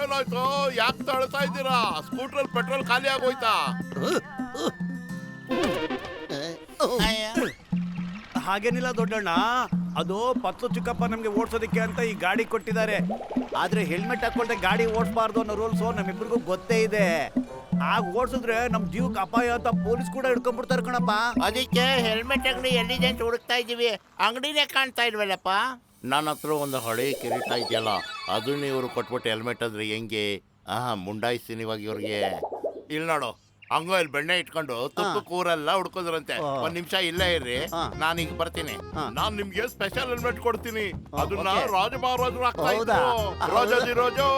ಏನಾಯ್ತು? ಯಾಕೆ ತಳ್ತಾ ಇದ್ದೀರಾ? ಸ್ಕೂಟ್ರಲ್ಲಿ ಪೆಟ್ರೋಲ್ ಖಾಲಿ ಆಗೋಯ್ತಾ? ಹಾಗೇನಿಲ್ಲ ದೊಡ್ಡಣ್ಣ, ಅದು ಪತ್ಲು ಚಿಕ್ಕಪ್ಪ ನಮ್ಗೆ ಓಡಿಸೋದಕ್ಕೆ ಅಂತ ಈ ಗಾಡಿ ಕೊಟ್ಟಿದ್ದಾರೆ. ಆದ್ರೆ ಹೆಲ್ಮೆಟ್ ಹಾಕೊಳ್ದೆ ಗಾಡಿ ಓಡಿಸಬಾರ್ದು ಅನ್ನೋ ರೂಲ್ಸು ನಮ್ಮಿಬ್ಬರಿಗೂ ಗೊತ್ತೇ ಇದೆ. ಆಗ ಓಡಿಸಿದ್ರೆ ನಮ್ ಜೀವಕ್ಕೆ ಅಪಾಯ ಅಂತ ಪೊಲೀಸ್ ಕೂಡ ಹಿಡ್ಕೊಂಡ್ಬಿಡ್ತಾರೆ ಕಣಪ್ಪ. ಅದಕ್ಕೆ ಹೆಲ್ಮೆಟ್ ಅಂಗಡಿ ಎಲ್ಲಿದೆ ಅಂತ ಹುಡುಕ್ತಾ ಇದೀವಿ. ಅಂಗಡಿನೇ ಕಾಣ್ತಾ ಇಲ್ವಲ್ಲಪ್ಪ. ನನ್ನ ಹತ್ರ ಒಂದು ಹಳೆ ಕಿರೀಟ ಇದೆಯಲ್ಲ, ಅದನ್ನ ಇವರು ಕೊಟ್ಬಿಟ್ಟು ಹೆಲ್ಮೆಟ್ ಅಂದ್ರೆ ಹೆಂಗೆ? ಮುಂಡಾಯಿಸ್ತೀನಿ ಇವಾಗ ಇವ್ರಿಗೆ. ಇಲ್ಲಿ ನೋಡು, ಹಂಗ ಇಲ್ಲಿ ಬೆಣ್ಣೆ ಇಟ್ಕೊಂಡು ತುಪ್ಪ ಕೂರೆಲ್ಲ ಹುಡ್ಕೋದ್ರಂತೆ. ಒಂದ್ ನಿಮಿಷ ಇಲ್ಲೇ ಇರ್ರಿ, ನಾನೀಗ ಬರ್ತೀನಿ. ನಾನ್ ನಿಮ್ಗೆ ಸ್ಪೆಷಲ್ ಹೆಲ್ಮೆಟ್ ಕೊಡ್ತೀನಿ. ಅದನ್ನ ರಾಜ ಮಹಾರಾಜರು ಹಾಕ್ತಾ ಇದ್ರು. ರೋಜೋದಿ ರೋಜೋ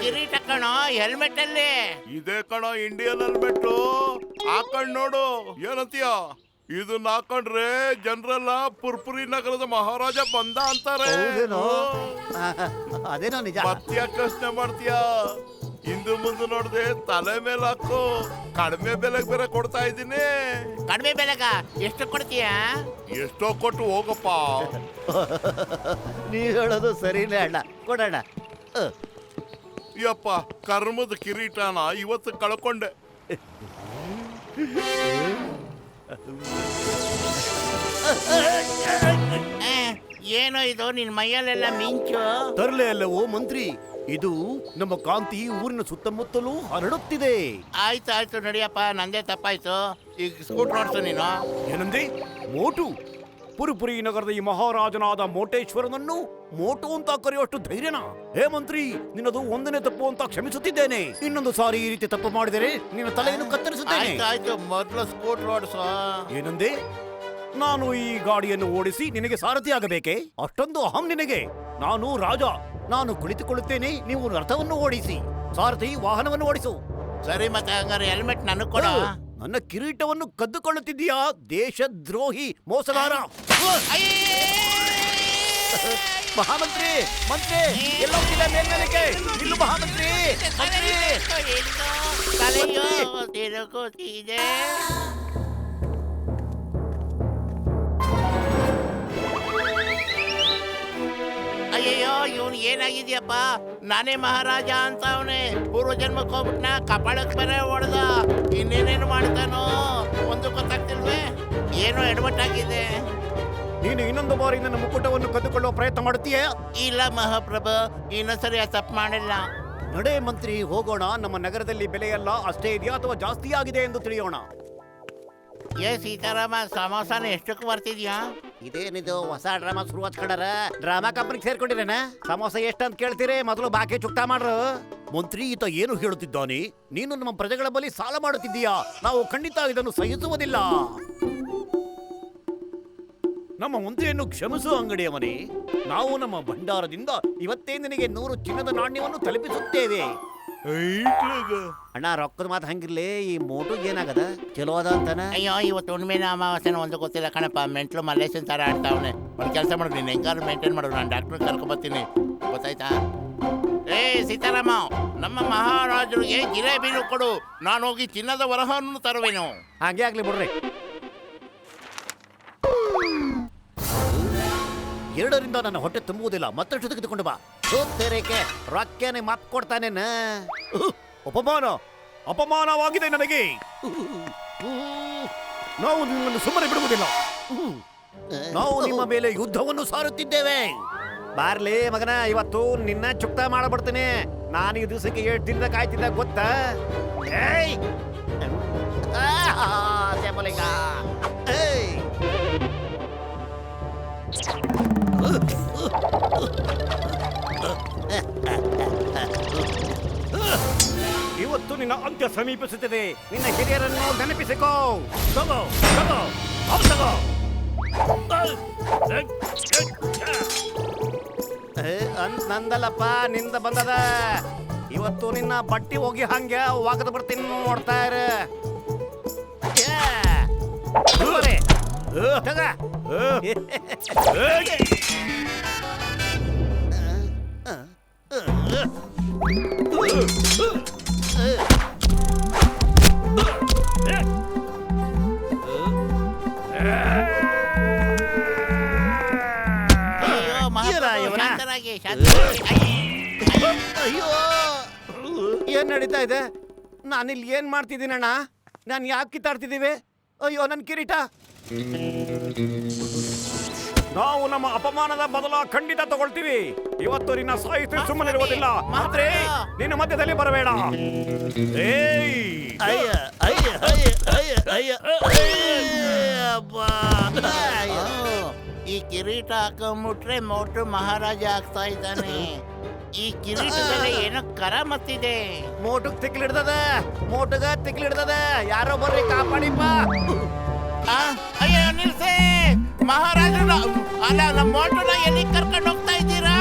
ಕಿರೀಟ ಕಣೋ, ಹೆಲ್ಮೆಟ್ ಅಲ್ಲಿ ಇದೇ ಕಣೋ ಇಂಡಿಯನ್ ಹೆಲ್ಮೆಟ್. ಹಾಕೊಂಡ್ ನೋಡು, ಏನಂತೀಯ? ಇದನ್ನ ಹಾಕೊಂಡ್ರೆ ಜನರೆಲ್ಲ ಪುರ್ಪುರಿ ನಗರದ ಮಹಾರಾಜ ಬಂದ ಅಂತಾರೆ. ಅದೇನೋ ನಿಜ. ಮತ್ತ್ಯಾಕೆ ಪ್ರಶ್ನೆ ಮಾಡ್ತೀಯಾ? ಇಂದು ಮುಂದೆ ನೋಡ್ದೆ ತಲೆ ಮೇಲೆ ಹಾಕು. ಕಡಿಮೆ ಬೆಲೆಗೆ ಬೇರೆ ಕೊಡ್ತಾ ಇದ್ದೀನಿ. ಕಡಿಮೆ ಬೆಲೆಗ ಎಷ್ಟು ಕೊಡ್ತೀಯ? ಎಷ್ಟೋ ಕೊಟ್ಟು ಹೋಗಪ್ಪ. ನೀವ್ ಹೇಳೋದು ಸರಿನೇ ಅಣ್ಣ, ಕೊಡೋಣ. ಯಪ್ಪ, ಕರ್ಮದ ಕಿರೀಟನ ಇವತ್ತು ಕಳ್ಕೊಂಡೆ. ಏನೋ ಇದು ನಿನ್ ಮೈಯಲ್ಲೆಲ್ಲ ಮಿಂಚು. ತರಲೆ ಅಲ್ಲವೋ ಮಂತ್ರಿ, ಇದು ನಮ್ಮ ಕಾಂತಿ ಊರಿನ ಸುತ್ತಮುತ್ತಲೂ ಹರಡುತ್ತಿದೆ. ಆಯ್ತು ನಡಿಯಪ್ಪ, ನಂದೇ ತಪ್ಪಾಯ್ತು. ಈಗ ಸ್ಕೂಟರ್ ಓಡಿಸು ನೀನು. ಏನಂದೆ? ಮೋಟು? ಪುರಪುರಿ ನಗರದ ಈ ಮಹಾರಾಜನಾದ ಮೋಟೇಶ್ವರನನ್ನು ಮೋಟು ಅಂತ ಕರೆಯುವಷ್ಟು ಧೈರ್ಯನಾ? ಹೇ ಮಂತ್ರಿ, ನಿನ್ನದು ಒಂದನೇ ತಪ್ಪು ಅಂತ ಕ್ಷಮಿಸುತ್ತಿದ್ದೇನೆ. ಇನ್ನೊಂದು ಸಾರಿ ಈ ರೀತಿ ತಪ್ಪು ಮಾಡಿದರೆ ನಿನ್ನ ತಲೆಯನ್ನು ಕತ್ತರಿಸುತ್ತೇನೆ. ಆಯ್ತು, ಮೊದಲು ಸ್ಕೂಟರ್ ಓಡಿಸು. ಏನಂದೆ? ನಾನು ಈ ಗಾಡಿಯನ್ನು ಓಡಿಸಿ ನಿನಗೆ ಸಾರಥಿ ಆಗಬೇಕೆ? ಅಷ್ಟೊಂದು ಅಹಂ ನಿನಗೆ? ನಾನು ರಾಜ, ನಾನು ಕುಳಿತುಕೊಳ್ಳುತ್ತೇನೆ, ನೀವು ರಥವನ್ನು ಓಡಿಸಿ. ಸಾರಥಿ ವಾಹನವನ್ನು ಓಡಿಸು. ಸರಿ, ಮತ್ತೆ ಹಂಗಾರೆ ಹೆಲ್ಮೆಟ್ ನನಗೆ ಕೊಡ. ನನ್ನ ಕಿರೀಟವನ್ನು ಕದ್ದುಕೊಳ್ಳುತ್ತಿದ್ದೀಯಾ ದೇಶದ್ರೋಹಿ ಮೋಸಗಾರ! ಮಹಾಮಂತ್ರಿ, ಮಂತ್ರಿ ಎಲ್ಲೋಗ್ತಿದೆ? ಮೇಲ್ಮೇಲಕ್ಕೆ ನಿಲ್ಲು ಮಹಾಮಂತ್ರಿ. ತಲೆಯೋ ತಿರುಗುತ್ತಿದೆ. ಅಯ್ಯಯ್ಯೋ, ಇವನು ಏನಾಗಿದ್ಯಪ್ಪ? ನಾನೇ ಮಹಾರಾಜ ಅಂತ ಅವನೇ ಪೂರ್ವ ಜನ್ಮಕ್ಕೆ ಹೋಗ್ಬಿಟ್ನ. ಕಪಾಳಕ್ಕೆ ಬೇರೆ ಹೊಡೆದ. ಇನ್ನೇನೇನು ಮಾಡ್ತಾನೋ ಒಂದು ಗೊತ್ತಾಗ್ತಿಲ್ವೇ? ಏನೋ ಎಡವಟ್ಟಾಗಿದೆ. ನೀನು ಇನ್ನೊಂದು ಬಾರಿ ನನ್ನ ಮುಕ್ಕುಟವನ್ನು ಕದ್ದುಕೊಳ್ಳುವ ಪ್ರಯತ್ನ ಮಾಡುತ್ತೀಯ? ಇಲ್ಲ ಮಹಾಪ್ರಭು, ಇನ್ನೊಂದ್ಸರಿ ತಪ್ಪು ಮಾಡಿಲ್ಲ. ನಡೆ ಮಂತ್ರಿ, ಹೋಗೋಣ. ನಮ್ಮ ನಗರದಲ್ಲಿ ಬೆಲೆಯೆಲ್ಲ ಅಷ್ಟೇ ಇದೆಯಾ ಅಥವಾ ಜಾಸ್ತಿ ಆಗಿದೆ ಎಂದು ತಿಳಿಯೋಣ. ಸೀತಾರಾಮ, ಸಮೋಸಾನ ಎಷ್ಟಕ್ಕೆ ಬರ್ತಿದ್ಯಾ? ಇದೇನಿದು ಹೊಸ ಡ್ರಾಮಾ ಶುರು ಹಚ್ಕೊಂಡಾರ? ಡ್ರಾಮಾ ಕಂಪನಿಗೆ ಸೇರ್ಕೊಂಡಿರೇನ? ಸಮೋಸ ಎಷ್ಟಂತ ಕೇಳ್ತೀರಿ? ಮೊದಲು ಬಾಕಿ ಚುಕ್ತಾ ಮಾಡ್ರು. ಮಂತ್ರಿ, ಈತ ಏನು ಹೇಳುತ್ತಿದ್ದಾನೆ? ನೀನು ನಮ್ಮ ಪ್ರಜೆಗಳ ಬಳಿ ಸಾಲ ಮಾಡುತ್ತಿದ್ದೀಯಾ? ನಾವು ಖಂಡಿತ ಇದನ್ನು ಸಹಿಸುವುದಿಲ್ಲ. ನಮ್ಮ ಮಂತ್ರಿಯನ್ನು ಕ್ಷಮಿಸು ಅಂಗಡಿಯವನೇ. ನಾವು ನಮ್ಮ ಭಂಡಾರದಿಂದ ಇವತ್ತೇ ನಿನಗೆ 100 ಚಿನ್ನದ ನಾಣ್ಯವನ್ನು ತಲುಪಿಸುತ್ತೇವೆ. ಅಣ್ಣ, ರೊಕ್ಕದ ಮಾತು ಹಂಗಿರ್ಲಿ. ಈ ಮೋಟು ಏನಾಗದ? ಚಲೋ ಅದ ಅಂತಾನ? ಅಯ್ಯೋ, ಇವತ್ತು ಹುಣ್ಣಿಮೆನ ಅಮಾವಾಸ್ಯನ ಒಂದು ಗೊತ್ತಿಲ್ಲ ಕಣಪ್ಪ. ಮೆಂಟ್ಲು ಮಲ್ಲೇಶನ್ ತರ ಆಡ್ತಾವನೆ. ಒಂದು ಕೆಲಸ ಮಾಡು, ನೀನು ಹೆಂಗಾರು ಮೇಂಟೈನ್ ಮಾಡು. ನಾನು ಡಾಕ್ಟರ್ ಕರ್ಕೊಂಬರ್ತೀನಿ, ಗೊತ್ತಾಯ್ತಾ? ಸೀತಾರಾಮ, ನಮ್ಮ ಮಹಾರಾಜರಿಗೆ ಜಿಲೇಬಿನು ಕೊಡು. ನಾನು ಹೋಗಿ ಚಿನ್ನದ ವರಹವನ್ನು ತರುವೆನು. ಹಾಗೆ ಆಗ್ಲಿ ಬಿಡ್ರಿ. 2ರಿಂದ ನನ್ನ ಹೊಟ್ಟೆ ತುಂಬುವುದಿಲ್ಲ. ಮತ್ತಷ್ಟು ತೆಗೆದುಕೊಂಡು ಬಾ. ಸೋತ್ತೇರೇಕೆ ರೊಕ್ಕನೆ ಮಾಪ್ ಕೊಡ್ತಾನೇನ? ಅಪಮಾನವಾಗಿದೆ ನನಗೆ. ನಾವು ನಿಮ್ಮನ್ನು ಸುಮ್ಮನೆ ಬಿಡುವುದಿಲ್ಲ. ನಾವು ನಿಮ್ಮ ಮೇಲೆ ಯುದ್ಧವನ್ನು ಸಾರುತ್ತಿದ್ದೇವೆ. ಬಾರ್ಲಿ ಮಗನ, ಇವತ್ತು ನಿನ್ನ ಚುಕ್ತಾ ಮಾಡಬಿಡ್ತೇನೆ. ನಾನು ಈ ದಿವಸಕ್ಕೆ 7 ದಿನದ ಕಾಯ್ತಿದ್ದ ಗೊತ್ತಾ? ಇವತ್ತು ನಿನ್ನ ಅಂತ್ಯ ಸಮೀಪಿಸುತ್ತದೆ. ನಿನ್ನ ಹಿರಿಯರನ್ನು ನೆನಪಿಸಿಕೋ. ತಗೋ ತಗೋ ತಗೋ. ನಂದಲ್ಲಪ್ಪ, ನಿಂದ ಬಂದದ. ಇವತ್ತು ನಿನ್ನ ಬಟ್ಟಿ ಹೋಗಿ ಹಂಗೆ ವಾಗದ ಬರ್ತೀನಿ, ನೋಡ್ತಾ ಇರ. ಶಾಂತರಾಗಿ ಏನ್ ನಡೀತಾ ಇದೆ? ನಾನಿಲ್ಲಿ ಏನ್ ಮಾಡ್ತಿದ್ದೀನಣ್ಣ? ನಾನು ಯಾಕೆ ಕಿತ್ತಾಡ್ತಿದ್ದೀವಿ? ಅಯ್ಯೋ ನನ್ನ ಕಿರೀಟ! ನಾವು ನಮ್ಮ ಅಪಮಾನದ ಬದಲ ಖಂಡಿತ ತಗೊಳ್ತೀವಿ. ಇವತ್ತು ನಿನ್ನ ಸಾಹಿತ್ಯ ಸುಮ್ಮನಿರುವುದಿಲ್ಲ. ಮಾತ್ರೆ ನಿನ್ನ ಮಧ್ಯದಲ್ಲಿ ಬರಬೇಡ. ಏಯ್! ಅಯ್ಯ ಅಯ್ಯ ಅಯ್ಯ ಅಯ್ಯ ಅಯ್ಯ ಅಬ್ಬಾ. ಈ ಕಿರೀಟ ಹಾಕೊಂಬಿಟ್ರೆ ಮೋಟು ಮಹಾರಾಜ ಆಗ್ತಾ ಇದ್ದಾನೆ. ಈ ಕಿರೀಟದಲ್ಲಿ ಏನೋ ಕರಾಮತ್ತಿದೆ. ಮೋಟುಗ್ ತಿಕ್ಲಿಡ್ತದೆ, ಮೋಟುಗ ತಿಕ್ಲಿಡ್ತದೆ. ಯಾರೋ ಬರ್ರಿ ಕಾಪಾಡಿಪ್ಪ. ಅಯ್ಯೋ ನಿಲ್ಸೆ ಮಹಾರಾಜನ. ಅಲ್ಲ ನಮ್ಮ ಮೋಟುನ ಎಲ್ಲಿ ಕರ್ಕೊಂಡು ಹೋಗ್ತಾ ಇದ್ದೀರಾ?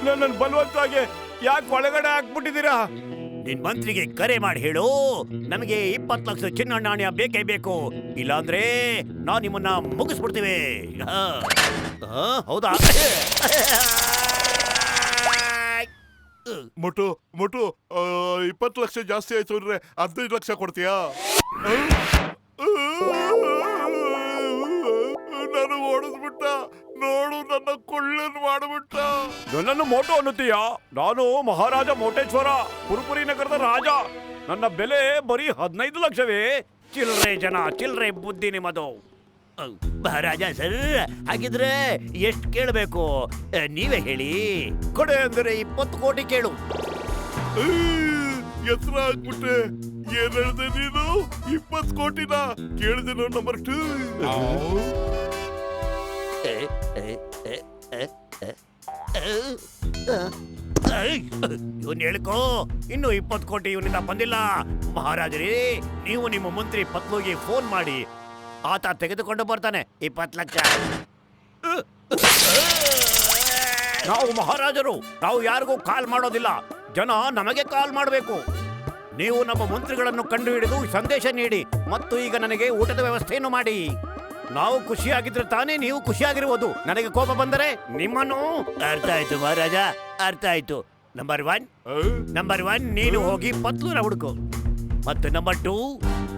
ನನ್ನ ಬಲವಂತವಾಗಿ ಯಾಕೆ ಒಳಗಡೆ ಹಾಕ್ಬಿಟ್ಟಿದ್ದೀರಾ? ನಿನ್ ಮಂತ್ರಿಗೆ ಕರೆ ಮಾಡಿ ಹೇಳು, ನಮಗೆ 20 ಲಕ್ಷ ಚಿನ್ನ ನಾಣ್ಯ ಬೇಕೇ ಬೇಕು. ಇಲ್ಲಾಂದ್ರೆ ನಾವು ನಿಮ್ಮನ್ನ ಮುಗಿಸ್ಬಿಡ್ತೀವಿ. ಹೌದಾ? ಮೊಟು ಮೊಟು 20 ಲಕ್ಷ ಜಾಸ್ತಿ ಆಯ್ತು ಅಂದ್ರೆ 15 ಲಕ್ಷ ಕೊಡ್ತೀಯಾ? ನಾನು ಓಡಿಸ್ಬಿಟ್ಟ ನೋಡು, ನನ್ನ ಕೊಳ್ಳನ್ನು ಮಾಡ್ಬಿಟ್ಟ. ನನ್ನನ್ನು ಮೋಟು ಅನ್ನುತ್ತೀಯಾ? ನಾನು ಮಹಾರಾಜ ಮೋಟೇಶ್ವರ, ಪುರುಪುರಿ ನಗರದ ರಾಜ. ನನ್ನ ಬೆಲೆ ಬರೀ 15 ಲಕ್ಷವೇ. ಚಿಲ್ರೆ ಜನ, ಚಿಲ್ರೆ ಬುದ್ಧಿ ನಿಮ್ಮದು. ಮಹಾರಾಜ ಸರ್, ಹಾಗಿದ್ರೆ ಎಷ್ಟು ಕೇಳಬೇಕು ನೀವೇ ಹೇಳಿ. ಕೊಡೆ ಅಂದರೆ 20 ಕೋಟಿ ಕೇಳು. ಎತ್ತರ ಆಗ್ಬಿಟ್ಟೆ. ಏನ್ ಹೇಳ್ದೆ ನೀನು? 20 ಕೋಟಿನ ಕೇಳಿದೆ ನಂಬರ್ 2. ಇವನ್ ಹೇಳ್ಕೋ, ಇನ್ನು 20 ಕೋಟಿ ಇವನಿಂದ ಬಂದಿಲ್ಲ. ಮಹಾರಾಜರೇ, ನೀವು ನಿಮ್ಮ ಮಂತ್ರಿ ಪತ್ನಿಗೆ ಫೋನ್ ಮಾಡಿ, ಆತ ತೆಗೆದುಕೊಂಡು ಬರ್ತಾನೆ 20 ಲಕ್ಷ. ನಾವು ಮಹಾರಾಜರು, ನಾವು ಯಾರಿಗೂ ಕಾಲ್ ಮಾಡೋದಿಲ್ಲ. ಜನ ನಮಗೆ ಕಾಲ್ ಮಾಡಬೇಕು. ನೀವು ನಮ್ಮ ಮಂತ್ರಿಗಳನ್ನು ಕಂಡು ಹಿಡಿದು ಸಂದೇಶ ನೀಡಿ, ಮತ್ತು ಈಗ ನನಗೆ ಊಟದ ವ್ಯವಸ್ಥೆಯನ್ನು ಮಾಡಿ. ನಾವು ಖುಷಿಯಾಗಿದ್ರೆ ತಾನೇ ನೀವು ಖುಷಿಯಾಗಿರುವುದು. ನನಗೆ ಕೋಪ ಬಂದರೆ ನಿಮ್ಮನ್ನು. ಅರ್ಥ ಆಯ್ತು ಮಹಾರಾಜ, ಅರ್ಥ ಆಯ್ತು. ನಂಬರ್ 1 ನೀನು ಹೋಗಿ ಪತ್ಲೂರ ಹುಡುಕು, ಮತ್ತು ನಂಬರ್ 2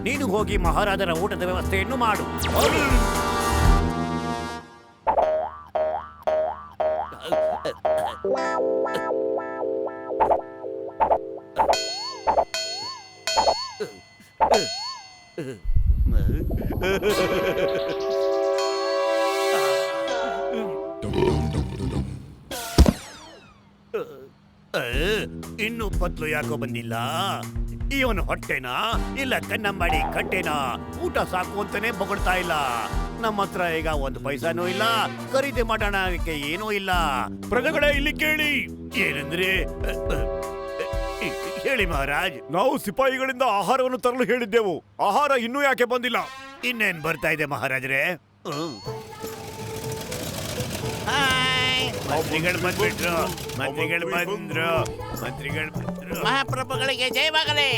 ನೀನು ಹೋಗಿ ಮಹಾರಾಜರ ಊಟದ ವ್ಯವಸ್ಥೆಯನ್ನು ಮಾಡು. ಇನ್ನು ಪತ್ಲು ಯಾಕೋ ಬಂದಿಲ್ಲ? ಇವನು ಹೊಟ್ಟೆನಾ ಇಲ್ಲ ಕನ್ನಂಬಾಡಿ ಕಟ್ಟೆನಾ? ಊಟ ಸಾಕು ಅಂತಾನೆ ಬೊಗಳ್ತಾ ಇಲ್ಲ. ನಮ್ಮ ಹತ್ರ ಈಗ 1 ಪೈಸಾನೂ ಇಲ್ಲ, ಖರೀದಿ ಮಾಡೋಣ ಅದಕ್ಕೆ ಏನೂ ಇಲ್ಲ. ಪ್ರಜೆಗಳೇ ಇಲ್ಲಿ ಕೇಳಿ. ಏನಂದ್ರೆ ಹೇಳಿ ಮಹಾರಾಜ್. ನಾವು ಸಿಪಾಯಿಗಳಿಂದ ಆಹಾರವನ್ನು ತರಲು ಹೇಳಿದ್ದೆವು. ಆಹಾರ ಇನ್ನೂ ಯಾಕೆ ಬಂದಿಲ್ಲ? ಇನ್ನೇನ್ ಬರ್ತಾ ಇದೆ ಮಹಾರಾಜರೇ. ಮಂತ್ರಿಗಳು ಬಂದ್ಬಿಟ್ರು. ಮಹಾಪ್ರಭುಗಳಿಗೆ ಜಯವಾಗಲಿ.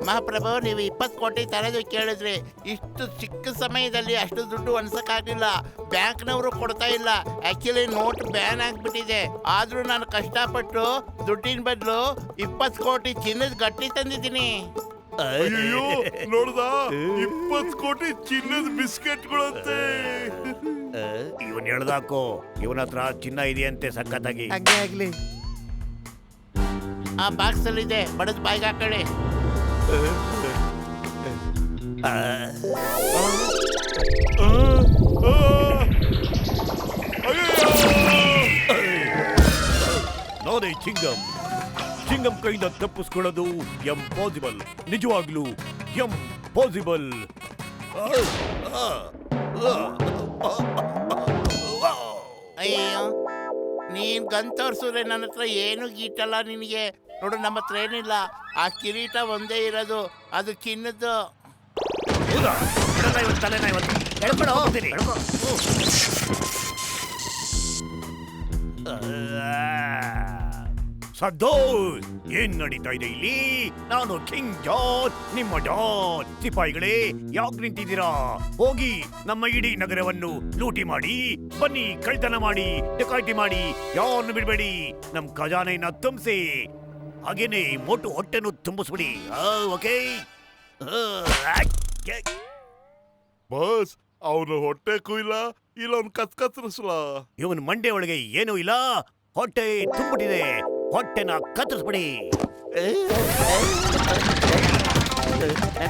ಮಹಾಪ್ರಭು, ನೀವು 20 ಕೋಟಿ ತರದು ಕೇಳಿದ್ರಿ. ಇಷ್ಟು ಚಿಕ್ಕ ಸಮಯದಲ್ಲಿ ಅಷ್ಟು ದುಡ್ಡು ಅನ್ಸಕ್ಕಾಗಲಿಲ್ಲ. ಬ್ಯಾಂಕ್ನವರು ಕೊಡ್ತಾ ಇಲ್ಲ. ಆಕ್ಚುಲಿ ನೋಟ್ ಬ್ಯಾನ್ ಆಗ್ಬಿಟ್ಟಿದೆ. ಆದ್ರೂ ನಾನು ಕಷ್ಟಪಟ್ಟು ದುಡ್ಡಿನ ಬದಲು 20 ಕೋಟಿ ಚಿನ್ನದ ಗಟ್ಟಿ ತಂದಿದ್ದೀನಿ. ಅಯ್ಯೋ ನೋಡ್ದ, 20 ಕೋಟಿ ಚಿನ್ನದ ಬಿಸ್ಕೆಟ್ಗಳಂತೆ. ಇವನ್ ಹೇಳ್ದಾಕೋ, ಇವನ ಹತ್ರ ಚಿನ್ನ ಇದೆಯಂತೆ ಸಖತ್ತಾಗಿ. ಹಾಗೆ ಆಗ್ಲಿ. ಆ ಬಾಕ್ಸ್ ಅಲ್ಲಿ ಇದೆ, ಬಡದ್ ಬಾಯಿಗೆ ಹಾಕೊಳ್ಳಿ. ನೋಡೇ ಚಿಂಗಂ ಕೈಯಿಂದ ತಪ್ಪಿಸ್ಕೊಳ್ಳೋದು ಎಂಪಾಸಿಬಲ್. ನಿಜವಾಗ್ಲೂ ಎಂಪಾಸಿಬಲ್. ಅಯ್ಯೋ, ನೀನ್ ಗನ್ ತೋರ್ಸಿದ್ರೆ ನನ್ನ ಹತ್ರ ಏನು ಗೀಟಲ್ಲ ನಿನಗೆ. ನೋಡು, ನಮ್ಮ ಹತ್ರ ಏನಿಲ್ಲ. ಆ ಕಿರೀಟ ಒಂದೇ ಇರೋದು, ಅದು ಚಿನ್ನದ್ದು. ತಲೆನ ಇವತ್ತು ಹೇಳ್ಕೊಂಡು ಹೋಗ್ತೀನಿ. ಸದ್ದೋ, ಏನ್ ನಡೀತಾ ಇದೆ ಇಲ್ಲಿ? ನಾನು ಕಿಂಗ್ ಜಾರ್ಜ್, ನಿಮ್ಮ ಜಾರ್ಜ್. ಸಿಪಾಯಿಗಳೇ, ಯಾಕೆ ನಿಂತಿದ್ದೀರಾ? ಹೋಗಿ ನಮ್ಮ ಇಡೀ ನಗರವನ್ನು ಲೂಟಿ ಮಾಡಿ ಬನ್ನಿ. ಕಳ್ತನ ಮಾಡಿ, ಡಕಾಯಿತಿ ಮಾಡಿ, ಯಾರನ್ನು ಬಿಡಬೇಡಿ. ನಮ್ ಖಜಾನೆಯನ್ನ ತುಂಬಿಸಿ. ಹಾಗೇನೆ ಮೋಟು ಹೊಟ್ಟೆನು ತುಂಬಿಸ್ಬಿಡಿ. ಓಕೆ ಬಸ್, ಅವನು ಹೊಟ್ಟೆ ಕುಯ್ಲ ಇಲ್ಲ ಅವ್ನು ಕತ್ಕತ್ರಿಸ್ಲ. ಇವನ್ ಮಂಡೆ ಒಳಗೆ ಏನೂ ಇಲ್ಲ, ಹೊಟ್ಟೆ ತುಂಬಿಟ್ಟಿದೆ. ಹೊಟ್ಟೆನ ಕತ್ತರಿಸ್ಬಿಡಿ.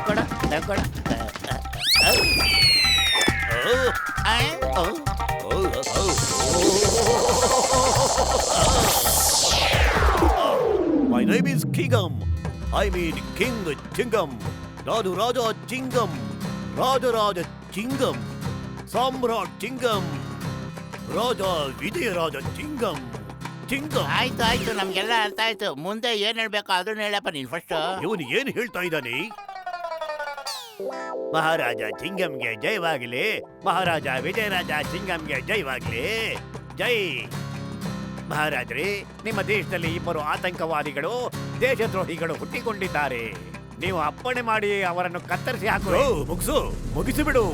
ಕೊಡ ಕೊಡ my name is Kingam, I mean king Chingam. ನಾನು ರಾಜ ಚಿಂಗಮ್, ರಾಜರಾಜ ಚಿಂಗಮ್, ಸಾಮ್ರಾಟ್ ಚಿಂಗಮ್, ರಾಜ ವಿಜಯರಾಜ ಚಿಂಗಮ್. ಚಿಂಗಮ್. ಆಯ್ತು ಆಯ್ತು, ನಮ್ಗೆಲ್ಲ ಅರ್ಥ ಆಯ್ತು. ಮುಂದೆ ಏನ್ ಹೇಳ್ಬೇಕು ಅದನ್ನ ಹೇಳಪ್ಪ ನೀನ್ ಫಸ್ಟ್. ಇವನು ಏನು ಹೇಳ್ತಾ ಇದ್ದಾನೆ? ಮಹಾರಾಜ ಚಿಂಗಂಗೆ ಜಯವಾಗಲಿ, ಮಹಾರಾಜ ವಿಜಯರಾಜ ಚಿಂಗಂಗೆ ಜಯವಾಗಲಿ. ಜೈ. ಮಹಾರಾಜರೇ, ನಿಮ್ಮ ದೇಶದಲ್ಲಿ ಇಬ್ಬರು ಆತಂಕವಾದಿಗಳು, ದೇಶದ್ರೋಹಿಗಳು ಹುಟ್ಟಿಕೊಂಡಿದ್ದಾರೆ. ನೀವು ಅಪ್ಪಣೆ ಮಾಡಿ ಅವರನ್ನು ಕತ್ತರಿಸಿ ಹಾಕು. ಮುಗಿಸಿಬಿಡು.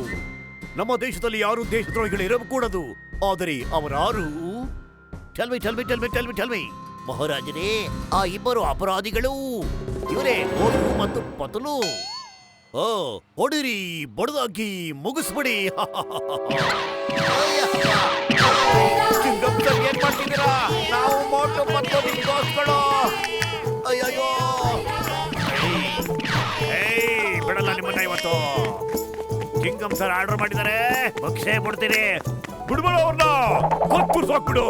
ನಮ್ಮ ದೇಶದಲ್ಲಿ ಯಾರು ದೇಶದ್ರೋಹಿಗಳು ಇರಕೂಡದು. ಆದರೆ ಅವರಾರು? ಚಲ್ವಿ ಚಲ್ವಿ ಚಲ್ವಿ ಚಲ್ವಿ ಚಲ್ವಿ. ಮಹಾರಾಜರೇ, ಆ ಇಬ್ಬರು ಅಪರಾಧಿಗಳು ಇವರೇ, ಓಡು ಮತ್ತು ಪತಲು. ಓ, ಹೊಡಿರಿ, ಬಡದಾಗಿ ಮುಗಿಸ್ಬಿಡಿ. ಏನ್ ಮಾಡ್ತಿದ್ದೀರಾ? ನಾವು ಮೋಟು ಮತ್ತು ನಿಮ್ಗೋಸ್ಕರ. ಅಯ್ಯಯ್ಯೋ, ಬಿಡಲ್ಲ ನಿಮ್ಮನ್ನ ಇವತ್ತು. ಚಿಂಗಮ್ ಸರ್ ಆರ್ಡರ್ ಮಾಡಿದ್ದಾರೆ, ಮುಗಿಸೇ ಬಿಡ್ತೀನಿ. ಬಿಡ್ಬೇಡ ಅವ್ರನ್ನ, ಕೊಟ್ಟು ಸಾಕ್ಬಿಡು.